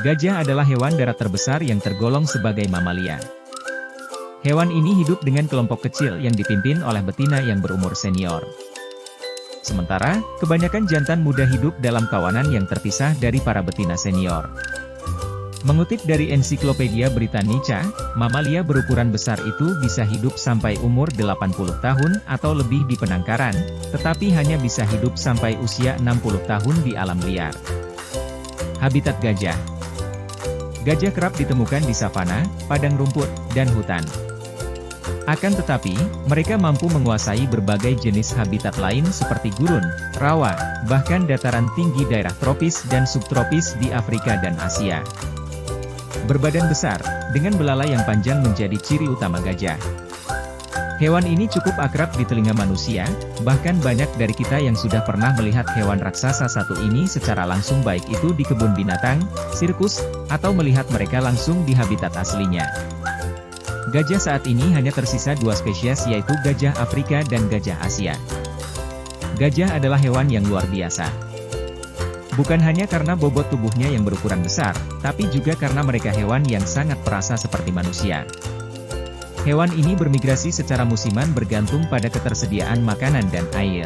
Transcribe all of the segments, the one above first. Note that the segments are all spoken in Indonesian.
Gajah adalah hewan darat terbesar yang tergolong sebagai mamalia. Hewan ini hidup dengan kelompok kecil yang dipimpin oleh betina yang berumur senior. Sementara, kebanyakan jantan muda hidup dalam kawanan yang terpisah dari para betina senior. Mengutip dari Ensiklopedia Britannica, mamalia berukuran besar itu bisa hidup sampai umur 80 tahun atau lebih di penangkaran, tetapi hanya bisa hidup sampai usia 60 tahun di alam liar. Habitat gajah. Gajah kerap ditemukan di savana, padang rumput, dan hutan. Akan tetapi, mereka mampu menguasai berbagai jenis habitat lain seperti gurun, rawa, bahkan dataran tinggi daerah tropis dan subtropis di Afrika dan Asia. Berbadan besar, dengan belalai yang panjang menjadi ciri utama gajah. Hewan ini cukup akrab di telinga manusia, bahkan banyak dari kita yang sudah pernah melihat hewan raksasa satu ini secara langsung baik itu di kebun binatang, sirkus, atau melihat mereka langsung di habitat aslinya. Gajah saat ini hanya tersisa dua spesies yaitu gajah Afrika dan gajah Asia. Gajah adalah hewan yang luar biasa. Bukan hanya karena bobot tubuhnya yang berukuran besar, tapi juga karena mereka hewan yang sangat perasa seperti manusia. Hewan ini bermigrasi secara musiman bergantung pada ketersediaan makanan dan air.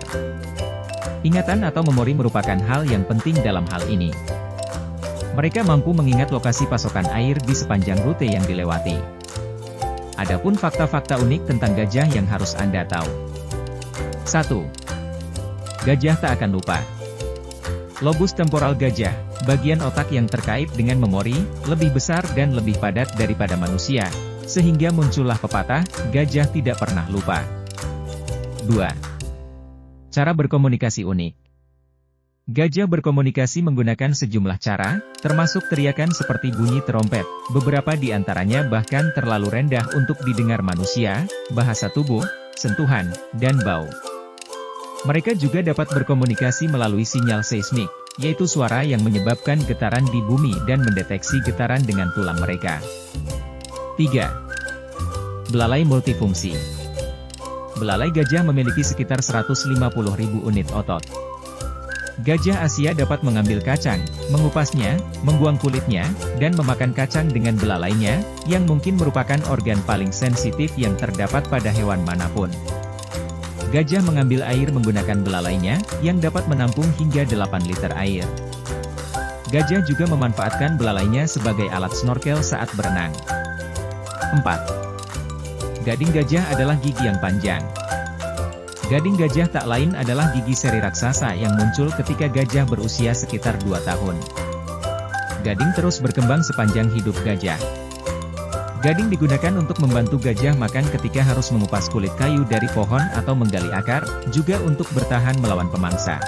Ingatan atau memori merupakan hal yang penting dalam hal ini. Mereka mampu mengingat lokasi pasokan air di sepanjang rute yang dilewati. Adapun fakta-fakta unik tentang gajah yang harus Anda tahu. 1. Gajah tak akan lupa. Lobus temporal gajah, bagian otak yang terkait dengan memori, lebih besar dan lebih padat daripada manusia, sehingga muncullah pepatah, gajah tidak pernah lupa. 2. Cara berkomunikasi unik. Gajah berkomunikasi menggunakan sejumlah cara, termasuk teriakan seperti bunyi terompet, beberapa di antaranya bahkan terlalu rendah untuk didengar manusia, bahasa tubuh, sentuhan, dan bau. Mereka juga dapat berkomunikasi melalui sinyal seismik, yaitu suara yang menyebabkan getaran di bumi dan mendeteksi getaran dengan tulang mereka. 3. Belalai multifungsi. Belalai gajah memiliki sekitar 150.000 unit otot. Gajah Asia dapat mengambil kacang, mengupasnya, membuang kulitnya, dan memakan kacang dengan belalainya, yang mungkin merupakan organ paling sensitif yang terdapat pada hewan manapun. Gajah mengambil air menggunakan belalainya, yang dapat menampung hingga 8 liter air. Gajah juga memanfaatkan belalainya sebagai alat snorkel saat berenang. 4. Gading gajah adalah gigi yang panjang. Gading gajah tak lain adalah gigi seri raksasa yang muncul ketika gajah berusia sekitar 2 tahun. Gading terus berkembang sepanjang hidup gajah. Gading digunakan untuk membantu gajah makan ketika harus mengupas kulit kayu dari pohon atau menggali akar, juga untuk bertahan melawan pemangsa.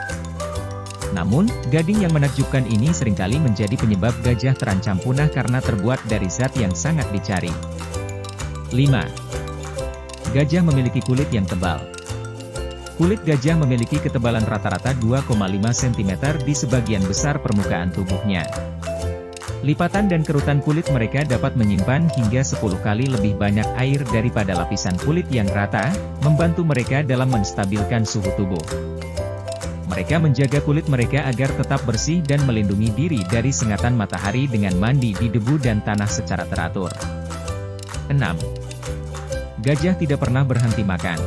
Namun, gading yang menakjubkan ini seringkali menjadi penyebab gajah terancam punah karena terbuat dari zat yang sangat dicari. 5. Gajah memiliki kulit yang tebal. Kulit gajah memiliki ketebalan rata-rata 2,5 cm di sebagian besar permukaan tubuhnya. Lipatan dan kerutan kulit mereka dapat menyimpan hingga 10 kali lebih banyak air daripada lapisan kulit yang rata, membantu mereka dalam menstabilkan suhu tubuh. Mereka menjaga kulit mereka agar tetap bersih dan melindungi diri dari sengatan matahari dengan mandi di debu dan tanah secara teratur. 6. Gajah tidak pernah berhenti makan.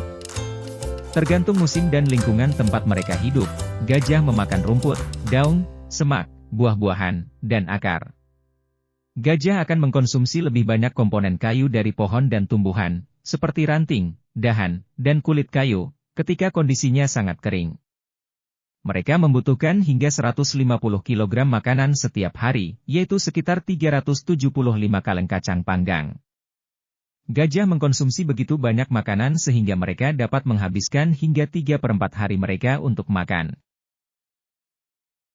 Tergantung musim dan lingkungan tempat mereka hidup, gajah memakan rumput, daun, semak, buah-buahan, dan akar. Gajah akan mengkonsumsi lebih banyak komponen kayu dari pohon dan tumbuhan, seperti ranting, dahan, dan kulit kayu, ketika kondisinya sangat kering. Mereka membutuhkan hingga 150 kg makanan setiap hari, yaitu sekitar 375 kaleng kacang panggang. Gajah mengkonsumsi begitu banyak makanan sehingga mereka dapat menghabiskan hingga 3/4 hari mereka untuk makan.